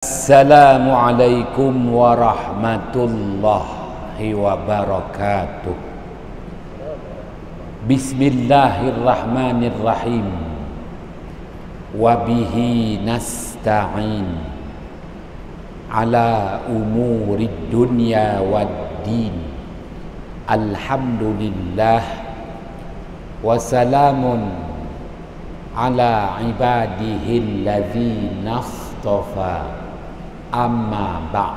Assalamualaikum warahmatullahi wabarakatuh. Bismillahirrahmanirrahim. Wabihi nasta'in ala umurid dunya waddin. Alhamdulillah. Wassalamun ala ibadihi alladzina istafa. Amma ba'.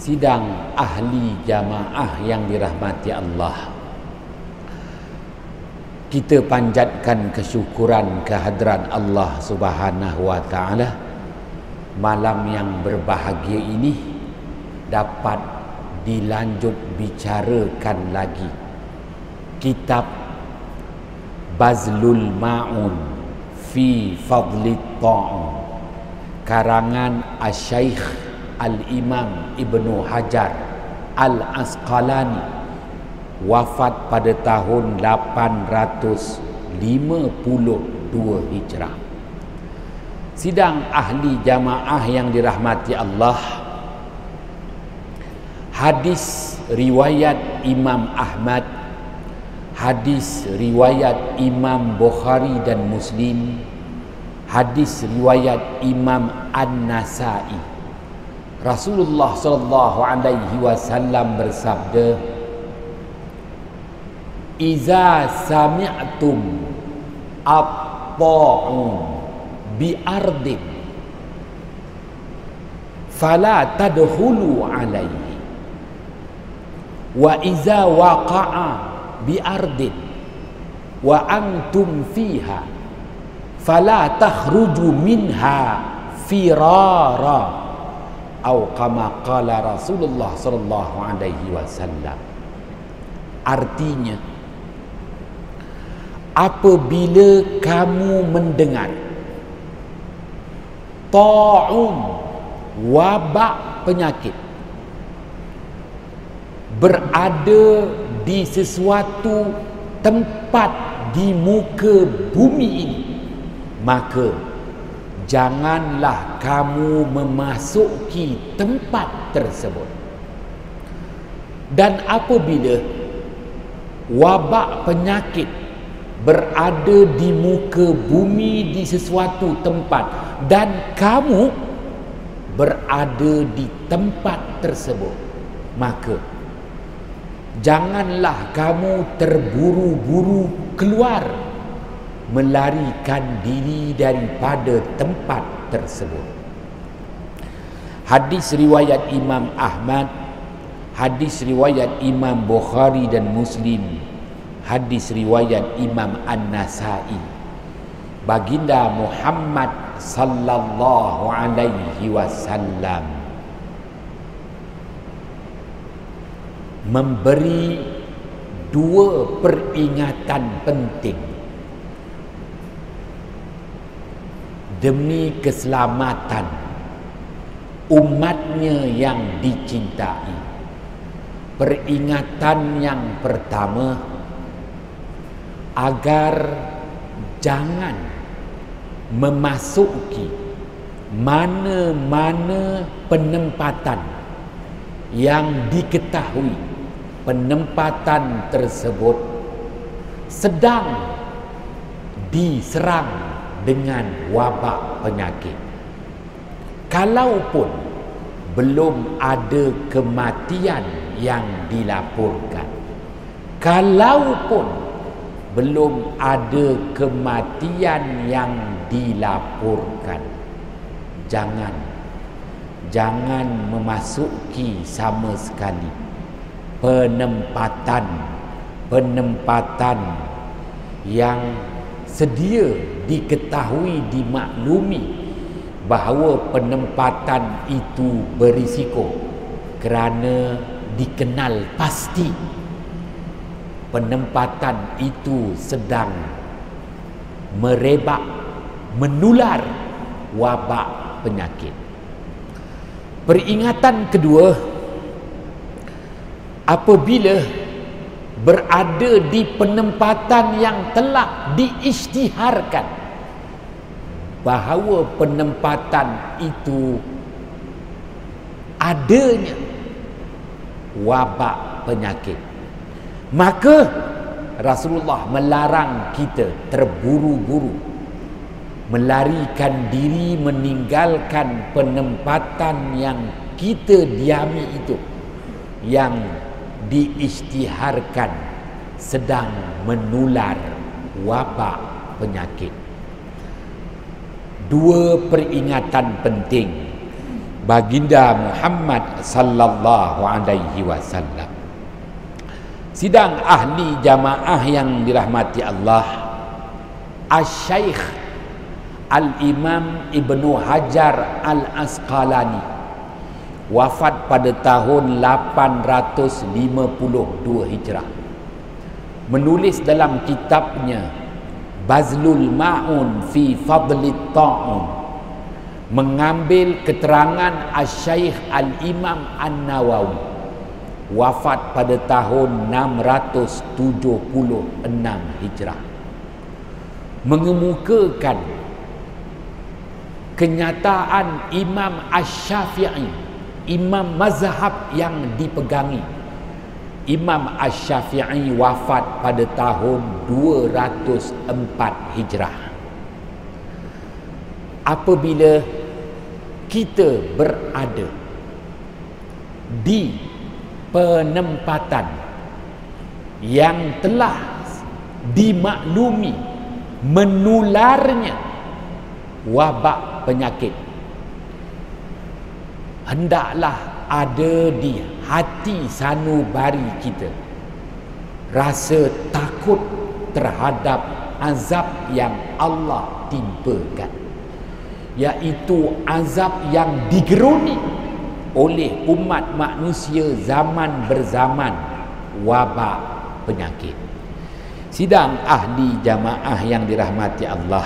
Sidang ahli jamaah yang dirahmati Allah, kita panjatkan kesyukuran kehadrat Allah Subhanahu wa ta'ala. Malam yang berbahagia ini dapat dilanjut bicarakan lagi kitab Bazlul Ma'un fi Fadlit Ta'un, karangan Asy-Syaikh Al-Imam Ibnu Hajar Al-Asqalani, wafat pada tahun 852 Hijrah. Sidang ahli jamaah yang dirahmati Allah, hadis riwayat Imam Ahmad, hadis riwayat Imam Bukhari dan Muslim, hadis riwayat Imam An-Nasai. Rasulullah sallallahu alaihi wasallam bersabda, "Iza sami'tum at-ta'un bi ardin fala tadkhulu alaihi, wa iza waqa'a bi ardin wa antum fiha fala takhruju minha firara." Atau kama qala Rasulullah sallallahu alaihi wasallam. Artinya, apabila kamu mendengar ta'un, wabak penyakit, berada di sesuatu tempat di muka bumi ini, maka janganlah kamu memasuki tempat tersebut. Dan apabila wabak penyakit berada di muka bumi di sesuatu tempat dan kamu berada di tempat tersebut, maka janganlah kamu terburu-buru keluar, melarikan diri daripada tempat tersebut. Hadis riwayat Imam Ahmad, hadis riwayat Imam Bukhari dan Muslim, hadis riwayat Imam An-Nasai. Baginda Muhammad sallallahu alaihi wasallam memberi dua peringatan penting demi keselamatan umatnya yang dicintai. Peringatan yang pertama, agar jangan memasuki mana-mana penempatan yang diketahui penempatan tersebut sedang diserang dengan wabak penyakit. Kalaupun belum ada kematian yang dilaporkan, kalaupun belum ada kematian yang dilaporkan, jangan memasuki sama sekali penempatan yang sedia diketahui, dimaklumi bahawa penempatan itu berisiko, kerana dikenal pasti penempatan itu sedang merebak, menular wabak penyakit. Peringatan kedua, apabila berada di penempatan yang telah diisytiharkan bahawa penempatan itu adanya wabak penyakit, maka Rasulullah melarang kita terburu-buru melarikan diri, meninggalkan penempatan yang kita diami itu, yang diisytiharkan sedang menular wabak penyakit. Dua peringatan penting baginda Muhammad sallallahu alaihi wasallam. Sidang ahli jamaah yang dirahmati Allah, Asy-Syaikh Al-Imam Ibnu Hajar Al-Asqalani wafat pada tahun 852 Hijrah, menulis dalam kitabnya Bazlul Ma'un fi Fadlit Ta'un, mengambil keterangan Asy-Syaikh Al-Imam An-Nawawi wafat pada tahun 676 Hijrah, mengemukakan kenyataan Imam Asy-Syafi'i, imam mazhab yang dipegangi. Imam Asy-Syafi'i wafat pada tahun 204 Hijrah. Apabila kita berada di penempatan yang telah dimaklumi menularnya wabak penyakit, hendaklah ada di hati sanubari kita rasa takut terhadap azab yang Allah timpakan, iaitu azab yang digeruni oleh umat manusia zaman berzaman, wabak penyakit. Sidang ahli jamaah yang dirahmati Allah,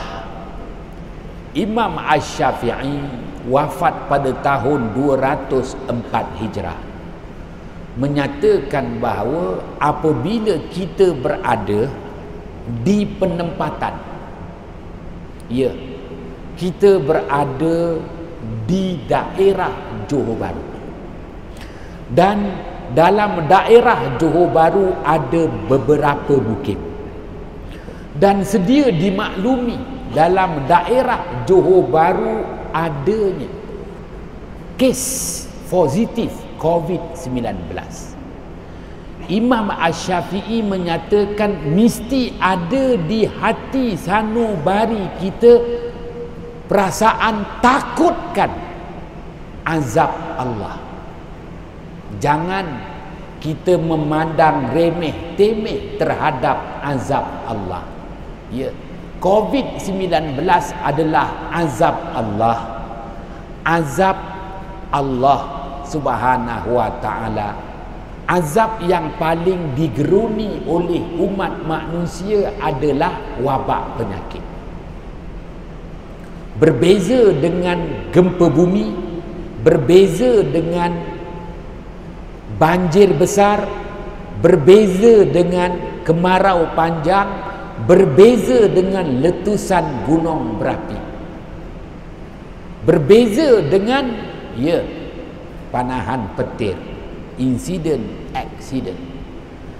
Imam Asy-Syafi'i wafat pada tahun 204 Hijrah, menyatakan bahawa apabila kita berada di penempatan, kita berada di daerah Johor Bahru, dan dalam daerah Johor Bahru ada beberapa bukit, dan sedia dimaklumi dalam daerah Johor Bahru adanya kes positif COVID-19. Imam Asy-Syafi'i menyatakan mesti ada di hati sanubari kita perasaan takutkan azab Allah. Jangan kita memandang remeh temeh terhadap azab Allah. COVID-19 adalah azab Allah. Azab Allah Subhanahu wa ta'ala, azab yang paling digeruni oleh umat manusia adalah wabak penyakit. Berbeza dengan gempa bumi, berbeza dengan banjir besar, berbeza dengan kemarau panjang, berbeza dengan letusan gunung berapi, berbeza dengan panahan petir, insiden, aksiden.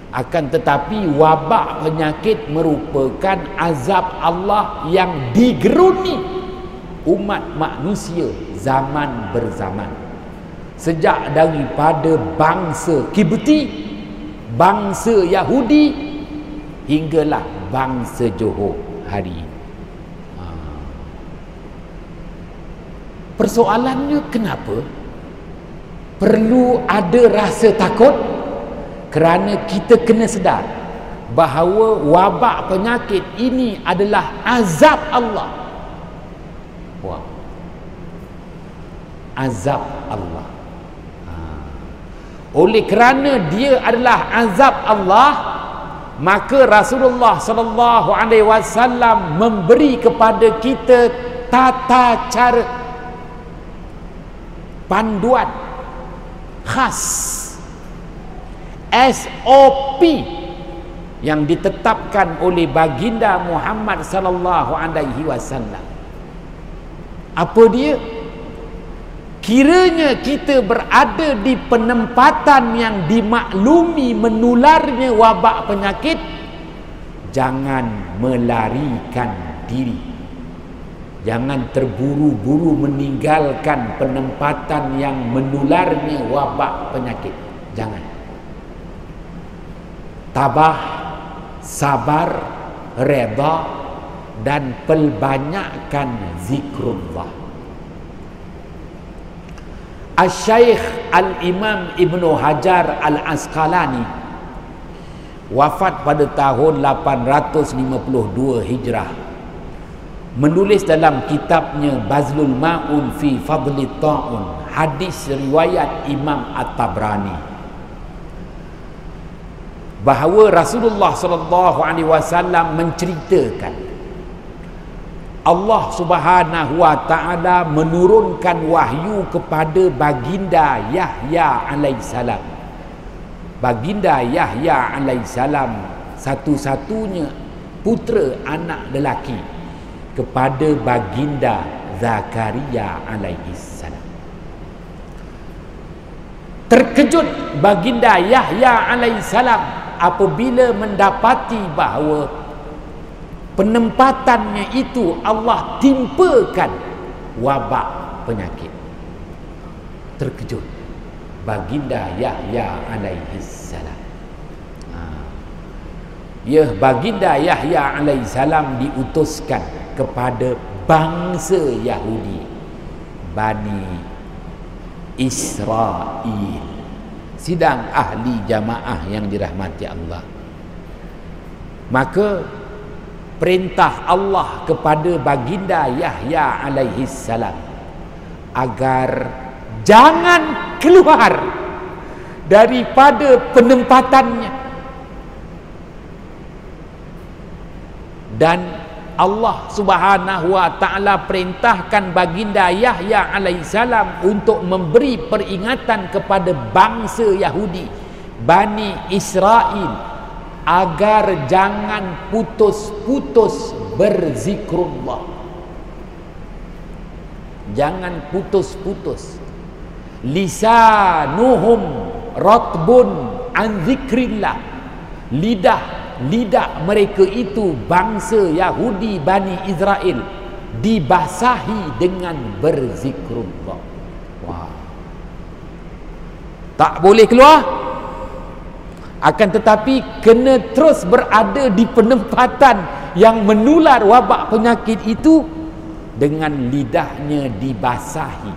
Akan tetapi wabak penyakit merupakan azab Allah yang digeruni umat manusia zaman berzaman, sejak daripada bangsa Kibti, bangsa Yahudi, hinggalah bangsa Johor hari ini. Persoalannya, kenapa perlu ada rasa takut? Kerana kita kena sedar bahawa wabak penyakit ini adalah azab Allah. Azab Allah. Oleh kerana dia adalah azab Allah, maka Rasulullah sallallahu alaihi wasallam memberi kepada kita tata cara, panduan khas, SOP yang ditetapkan oleh baginda Muhammad sallallahu alaihi wasallam. Apa dia? kiranya kita berada di penempatan yang dimaklumi menularnya wabak penyakit, jangan melarikan diri, jangan terburu-buru meninggalkan penempatan yang menularnya wabak penyakit. Jangan. Tabah, sabar, reda, dan perbanyakkan zikrullah. Al-Syaikh Al-Imam Ibnu Hajar Al-Asqalani wafat pada tahun 852 Hijrah, menulis dalam kitabnya Bazlul Ma'un fi Fadli Ta'un, hadis riwayat Imam At-Tabrani, bahawa Rasulullah SAW menceritakan Allah Subhanahu wa taala menurunkan wahyu kepada baginda Yahya alaihissalam. Baginda Yahya alaihissalam satu-satunya putera anak lelaki kepada baginda Zakaria alaihissalam. Terkejut baginda Yahya alaihissalam apabila mendapati bahawa penempatannya itu Allah timpakan wabak penyakit. Terkejut baginda Yahya alaihissalam. Baginda Yahya alaihissalam diutuskan kepada bangsa Yahudi, Bani Israel. Sidang ahli jamaah yang dirahmati Allah. Maka perintah Allah kepada baginda Yahya alaihissalam agar jangan keluar daripada penempatannya, dan Allah Subhanahu wa taala perintahkan baginda Yahya alaihissalam untuk memberi peringatan kepada bangsa Yahudi, Bani Israel, agar jangan putus-putus berzikrullah. Jangan putus-putus. Lisanuhum ratbun an zikrillah. Lidah mereka itu, bangsa Yahudi Bani Israel, dibasahi dengan berzikrullah. Wah. Tak boleh keluar, akan tetapi kena terus berada di penempatan yang menular wabak penyakit itu dengan lidahnya dibasahi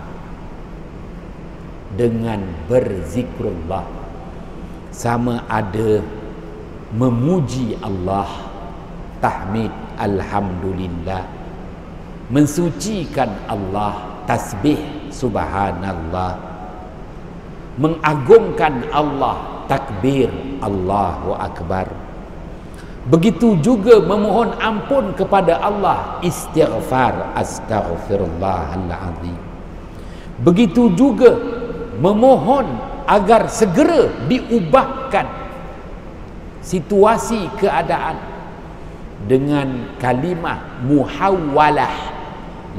dengan berzikrullah, sama ada memuji Allah, tahmid alhamdulillah, mensucikan Allah, tasbih subhanallah, mengagungkan Allah, takbir Allahu Akbar. Begitu juga memohon ampun kepada Allah, istighfar astaghfirullahalazim. Begitu juga memohon agar segera diubahkan situasi keadaan dengan kalimah muhawwalah,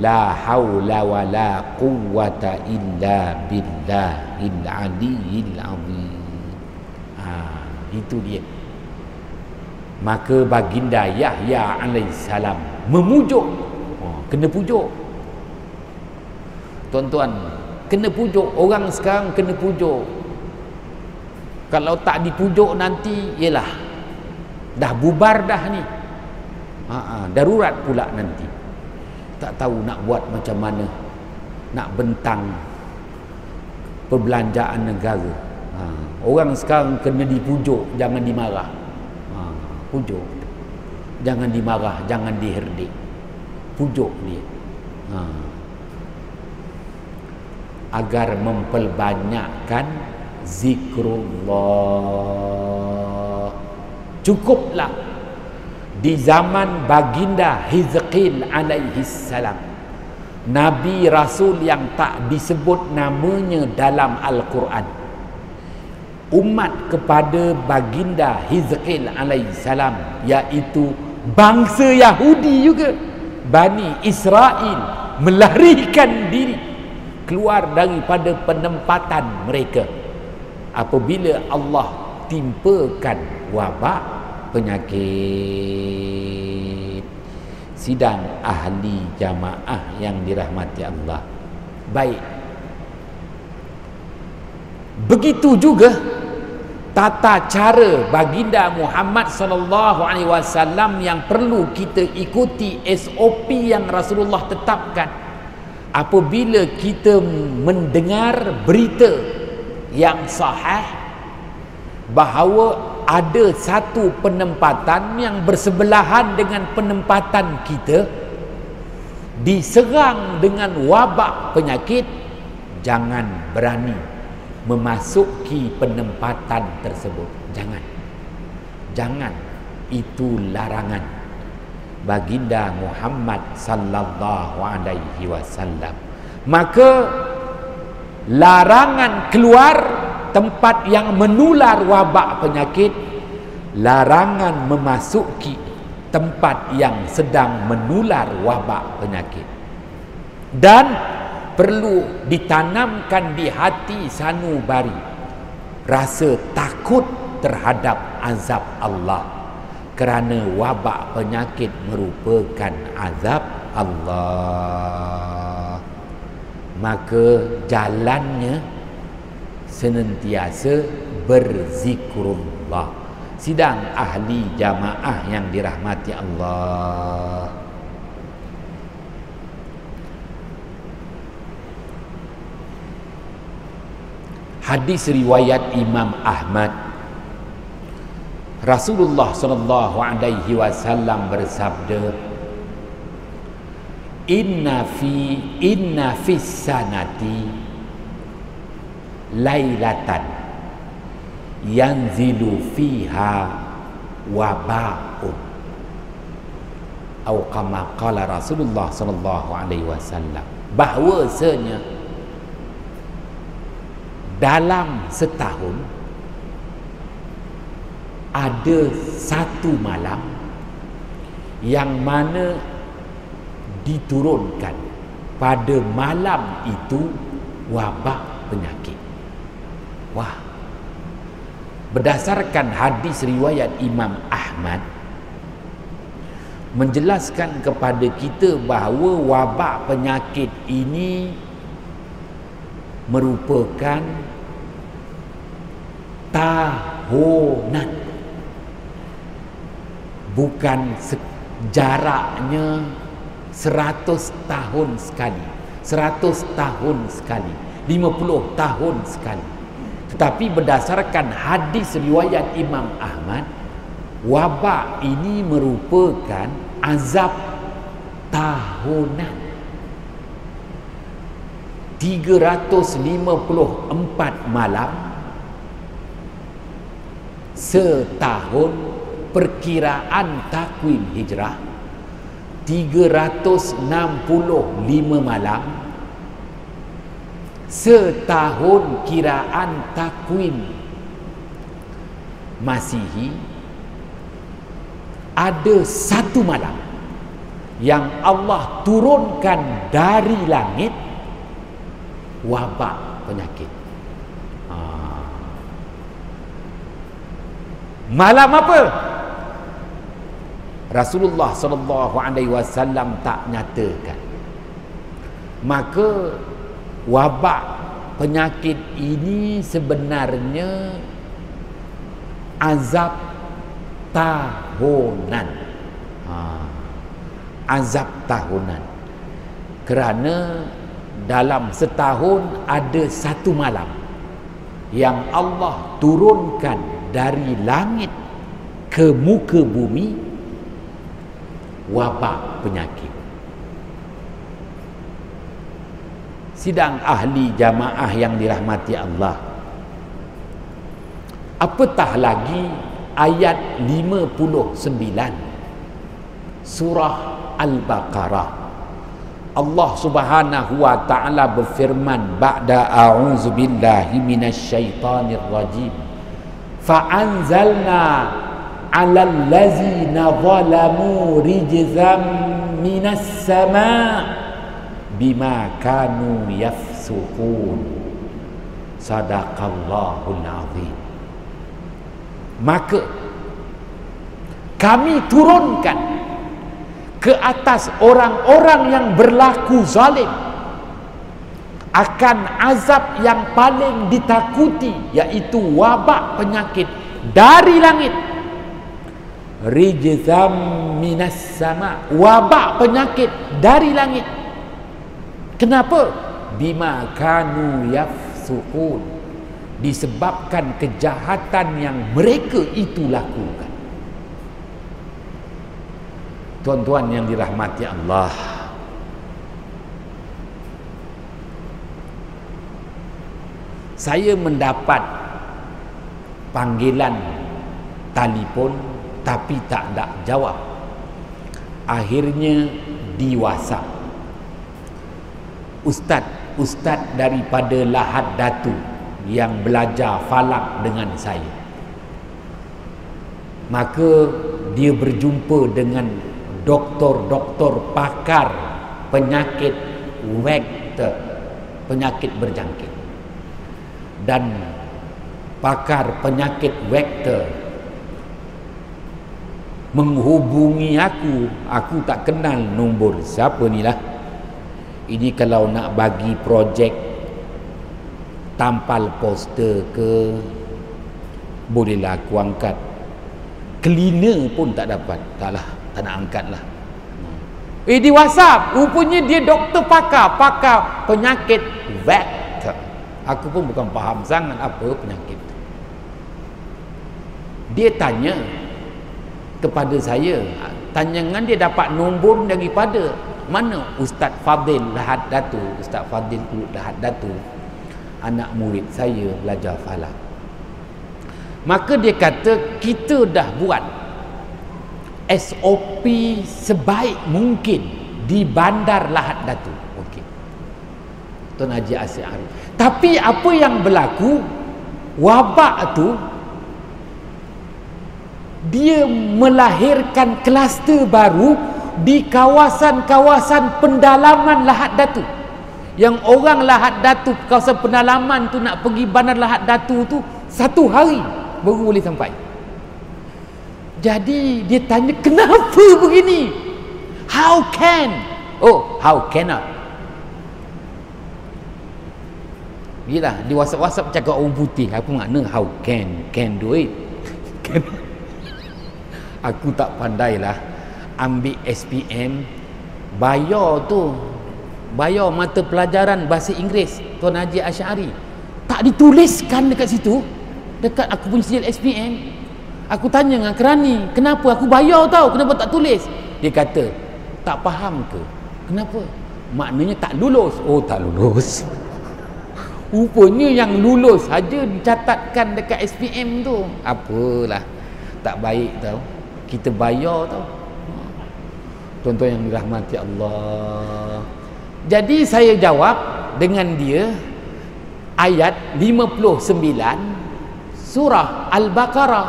la haula wala quwwata illa billahil aliyyil azim. Itu dia. Maka baginda Yahya alaihissalam memujuk. Kena pujuk. Tuan-tuan, kena pujuk. Orang sekarang kena pujuk. Kalau tak dipujuk nanti, yelah, dah bubar dah ni. Darurat pula nanti. Tak tahu nak buat macam mana, nak bentang perbelanjaan negara. Orang sekarang kena dipujuk, jangan dimarah. Pujuk, jangan dimarah, jangan diherdik. Pujuk dia, agar memperbanyakkan zikrullah. Cukuplah di zaman baginda Hizqil alaihissalam, Nabi Rasul yang tak disebut namanya dalam Al-Quran, umat kepada baginda Hizqil alaihissalam, iaitu bangsa Yahudi juga, Bani Israel, melarikan diri keluar daripada penempatan mereka apabila Allah timpakan wabak penyakit. Sidang ahli jamaah yang dirahmati Allah. Baik. Begitu juga tata cara baginda Muhammad sallallahu alaihi wasallam yang perlu kita ikuti, SOP yang Rasulullah tetapkan. Apabila kita mendengar berita yang sahih bahawa ada satu penempatan yang bersebelahan dengan penempatan kita diserang dengan wabak penyakit, jangan berani memasuki penempatan tersebut. Jangan. Itu larangan baginda Muhammad sallallahu alaihi wasallam. Maka larangan keluar tempat yang menular wabak penyakit, larangan memasuki tempat yang sedang menular wabak penyakit. Dan perlu ditanamkan di hati sanubari rasa takut terhadap azab Allah, kerana wabak penyakit merupakan azab Allah. Maka jalannya senantiasa berzikrullah. Sidang ahli jamaah yang dirahmati Allah. Hadis riwayat Imam Ahmad, Rasulullah sallallahu alaihi wasallam bersabda, Inna fi sanati lailatan yanzilu fiha waba'un, atau kama qala Rasulullah sallallahu alaihi wasallam, bahwasanya dalam setahun ada satu malam yang mana diturunkan pada malam itu wabak penyakit. Wah. Berdasarkan hadis riwayat Imam Ahmad menjelaskan kepada kita bahawa wabak penyakit ini merupakan tahunan, bukan jaraknya 100 tahun sekali, 100 tahun sekali, 50 tahun sekali. Tetapi berdasarkan hadis riwayat Imam Ahmad, wabak ini merupakan azab tahunan. 354 malam setahun perkiraan takwim hijrah, 365 malam setahun kiraan takwim Masihi. Ada satu malam yang Allah turunkan dari langit wabak penyakit. Malam apa? Rasulullah sallallahu alaihi wasallam tak nyatakan. Maka wabak penyakit ini sebenarnya azab tahunan. Azab tahunan. Kerana dalam setahun ada satu malam yang Allah turunkan dari langit ke muka bumi wabak penyakit. Sidang ahli jamaah yang dirahmati Allah, apatah lagi ayat 59 surah Al-Baqarah. Allah Subhanahu wa taala berfirman, ba'da a'udzu billahi minasyaitonir rajim, fa anzalna 'alal ladzina zalamu rijzam minas sama' bima kanu yafsukun. Sadaqallahul azim. Maka kami turunkan ke atas orang-orang yang berlaku zalim akan azab yang paling ditakuti, yaitu wabak penyakit dari langit. Rijzam minas sama, wabak penyakit dari langit. Kenapa? Bima kanu yafsukun, disebabkan kejahatan yang mereka itu lakukan. Tuan-tuan yang dirahmati Allah, saya mendapat panggilan telefon tapi tak ada jawab. Akhirnya di WhatsApp, ustaz daripada Lahad Datu yang belajar falak dengan saya. Maka dia berjumpa dengan doktor-doktor pakar penyakit vektor, penyakit berjangkit, dan pakar penyakit vektor menghubungi aku tak kenal nombor siapa ni lah. Ini kalau nak bagi projek tampal poster ke, bolehlah aku angkat. Cleaner pun tak dapat, tak nak angkat lah. Di WhatsApp rupanya dia doktor pakar penyakit vektor. Aku pun bukan faham sangat apa penyakit. Dia tanya kepada saya, tanyangan dia dapat nombor daripada mana? Ustaz Fadil Lahad Datu, Ustaz Fadil Lahad Datu, anak murid saya belajar falak. Maka dia kata, kita dah buat SOP sebaik mungkin di Bandar Lahad Datu. Okey, Tuan Haji Asy'ari. Tapi apa yang berlaku, wabak tu dia melahirkan kluster baru di kawasan-kawasan pendalaman Lahad Datu. Yang orang Lahad Datu, kawasan pendalaman tu, nak pergi Bandar Lahad Datu tu 1 hari baru boleh sampai. Jadi dia tanya, kenapa begini? How can? Oh, how cannot? Gila, di WhatsApp cakap orang putih. Apa makna how can? Can do it? Can. Aku tak pandailah ambil SPM, bayar mata pelajaran bahasa Inggeris Tuan Haji Asy'ari, tak dituliskan dekat situ, dekat aku punya sijil SPM. Aku tanya dengan kerani, kenapa aku bayar tau, kenapa tak tulis? Dia kata, tak faham ke? Kenapa? Maknanya tak lulus. Oh, tak lulus. Rupanya yang lulus saja dicatatkan dekat SPM tu. Apalah, tak baik tau. Kita bayar tau. Tuan-tuan yang dirahmati Allah. Jadi saya jawab dengan dia ayat 59 surah Al-Baqarah,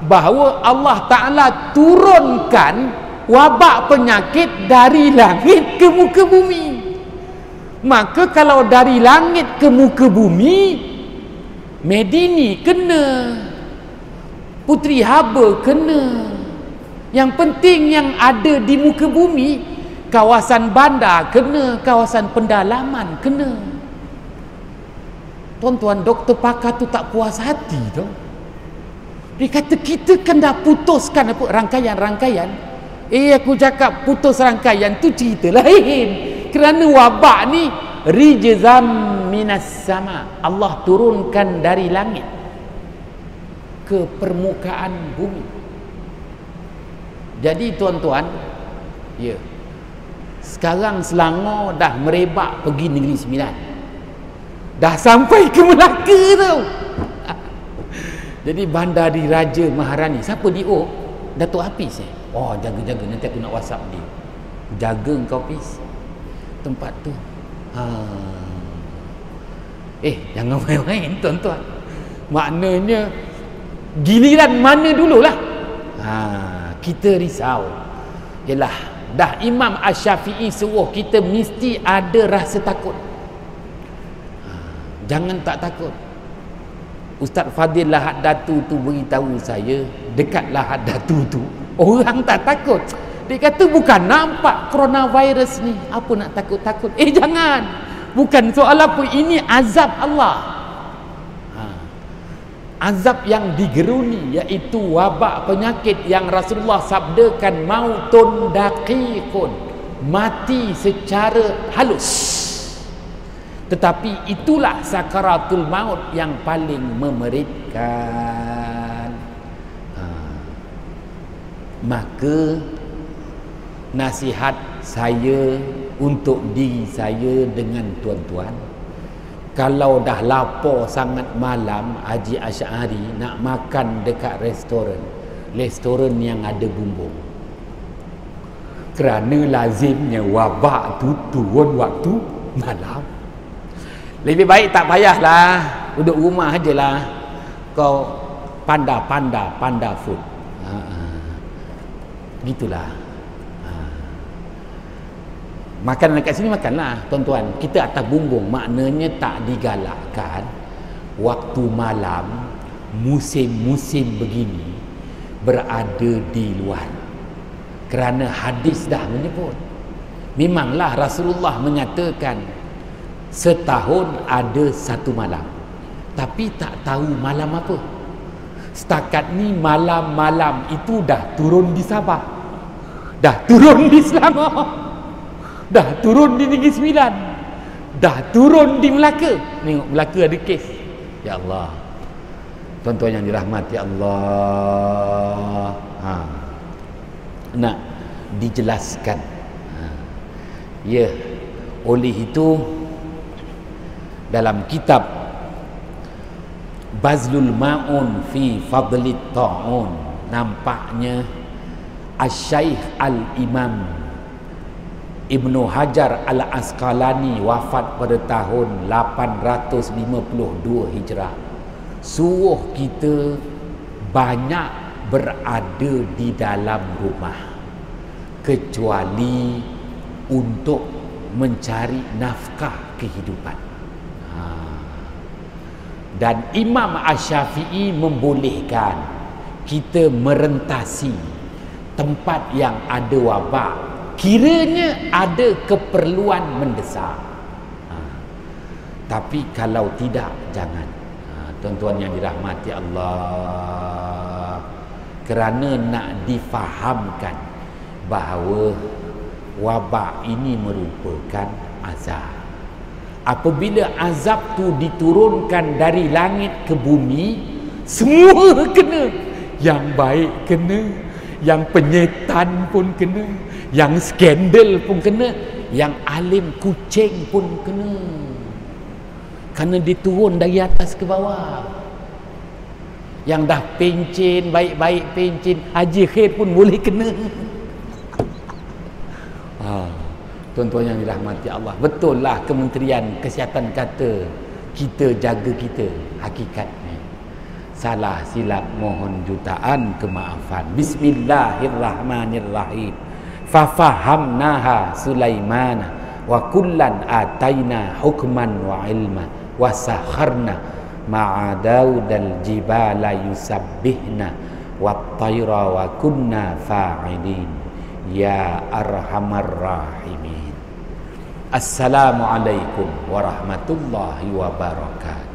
bahawa Allah Ta'ala turunkan wabak penyakit dari langit ke muka bumi. Maka kalau dari langit ke muka bumi, Medini kena, Puteri Haba kena. Yang penting yang ada di muka bumi, kawasan bandar kena, kawasan pendalaman kena. Tuan-tuan, doktor pakar tu tak puas hati tau. Dia kata, kita kan dah putuskan apa rangkaian-rangkaian. Aku cakap putus rangkaian tu cerita lain. Kerana wabak ni rijzam minas sama, Allah turunkan dari langit ke permukaan bumi. Jadi tuan-tuan, ya, sekarang Selangor dah merebak pergi Negeri Sembilan, dah sampai ke Melaka tau. Jadi Bandar Diraja Maharani, siapa DO? Datuk Hafiz. Oh, jaga-jaga, nanti aku nak WhatsApp dia. Jaga kau Hafiz tempat tu. Jangan main-main tuan-tuan. Maknanya giliran mana dululah. Kita risau. Yalah, dah Imam Asy-Syafi'i suruh kita mesti ada rasa takut. Jangan tak takut. Ustaz Fadil Lahad Datu tu beritahu saya, dekat Lahad Datu tu orang tak takut. Dia kata bukan nampak coronavirus ni, apa nak takut-takut. Jangan. Bukan soal apa, ini azab Allah. Azab yang digeruni, iaitu wabak penyakit yang Rasulullah sabdakan mautun daqiqun, mati secara halus. Tetapi itulah sakaratul maut yang paling memeritkan. Maka nasihat saya untuk diri saya dengan tuan-tuan, kalau dah lapar sangat malam, Haji Asy'ari nak makan dekat restoran yang ada bumbung. Kerana lazimnya wabak tu turun waktu malam. Lebih baik tak payahlah, duduk rumah ajalah. Kau panda food. Gitulah. Makan dekat sini makanlah tuan-tuan. Kita atas bumbung, maknanya tak digalakkan waktu malam musim-musim begini berada di luar. Kerana hadis dah menyebut. Memanglah Rasulullah menyatakan setahun ada satu malam, tapi tak tahu malam apa. Setakat ni malam-malam itu dah turun di Sabah, dah turun di Selangor, dah turun di Negeri Sembilan, dah turun di Melaka. Tengok Melaka ada kes. Ya Allah, tuan-tuan yang dirahmati Allah, nak dijelaskan. Ya, oleh itu dalam kitab Bazlul Ma'un fi Fadlit Ta'un, nampaknya Asy-Syaikh Al-Imam Ibnu Hajar Al-Asqalani wafat pada tahun 852 Hijrah, suruh kita banyak berada di dalam rumah kecuali untuk mencari nafkah kehidupan. Dan Imam Asy-Syafi'i membolehkan kita merentasi tempat yang ada wabak, kiranya ada keperluan mendesak. Tapi kalau tidak, jangan. Tuan-tuan yang dirahmati Allah, kerana nak difahamkan bahawa wabak ini merupakan azab. Apabila azab tu diturunkan dari langit ke bumi, semua kena. Yang baik kena, yang penyetan pun kena, yang skandal pun kena, yang alim kucing pun kena. Kerana diturun dari atas ke bawah. Yang dah pencin, baik-baik pencin, Haji Khair pun boleh kena. Tuan-tuan yang dirahmati Allah, betul lah Kementerian Kesihatan kata kita jaga kita. Hakikatnya salah silap mohon jutaan kemaafan. Bismillahirrahmanirrahim. Fafahamnaha Sulaimana wa kullan ataina hukman wa ilma wa sakharna ma'a Daudal jibala yusabbihna wat tayra wa kunna fa'ilin ya arhamar rahimin. Assalamualaikum warahmatullahi wabarakatuh.